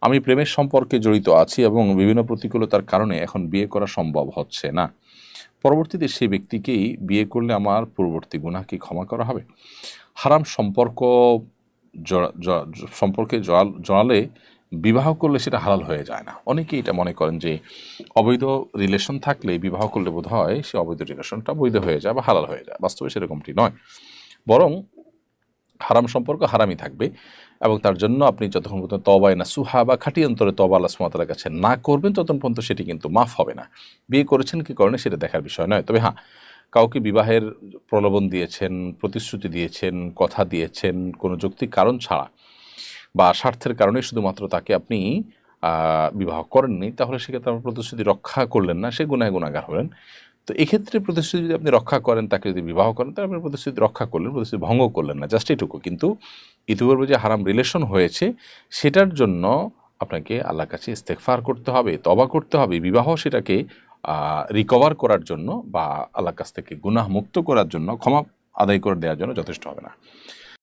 আমি প্রেমের সম্পর্কে জড়িত আছি এবং বিভিন্ন প্রতিকূলতার কারণে এখন বিয়ে করা সম্ভব হচ্ছে না, পরবর্তীতে সেই ব্যক্তিকেই বিয়ে করলে আমার পূর্ববর্তী গুনাহ কি ক্ষমা করা হবে? হারাম সম্পর্ক সম্পর্কে জড়ালে বিবাহ করলে সেটা হালাল হয়ে যায় না। অনেকেই এটা মনে করেন যে অবৈধ রিলেশন থাকলে বিবাহ করলে বোধ হয় সে অবৈধ রিলেশনটা বৈধ হয়ে যায় বা হালাল হয়ে যায়। বাস্তবে সেরকমটি নয়, বরং হারাম সম্পর্ক হারামই থাকবে এবং তার জন্য আপনি যতক্ষণ পর্যন্ত তওবায়ে নাসুহা বা খাঁটি অন্তরে তওবা আল্লাহ সুবহানাহু ওয়া তাআলার কাছে না করবেন, ততক্ষণ পর্যন্ত সেটি কিন্তু মাফ হবে না। বিয়ে করেছেন কি করেন সেটা দেখার বিষয় নয়। তবে হ্যাঁ, কাউকে বিবাহের প্রলোভন দিয়েছেন, প্রতিশ্রুতি দিয়েছেন, কথা দিয়েছেন কোনো যৌক্তিক কারণ ছাড়া বা স্বার্থের কারণে শুধুমাত্র তাকে আপনি বিবাহ করেননি, তাহলে সেক্ষেত্রে আপনার প্রতিশ্রুতি রক্ষা করলেন না, সে গুনাহগার হলেন। তো এক্ষেত্রে প্রতিশ্রুতি যদি আপনি রক্ষা করেন, তাকে যদি বিবাহ করেন, তাহলে আপনি প্রতিশ্রুতি রক্ষা করলেন, প্রতিশ্রুতি ভঙ্গ করলেন না, জাস্ট এটুকু। কিন্তু ইতিপূর্বে যে হারাম রিলেশন হয়েছে সেটার জন্য আপনাকে আল্লাহর কাছে ইস্তেগফার করতে হবে, তওবা করতে হবে। বিবাহ সেটাকে রিকভার করার জন্য বা আল্লাহর কাছ থেকে গুনাহ মুক্ত করার জন্য, ক্ষমা আদায় করে দেওয়ার জন্য যথেষ্ট হবে না।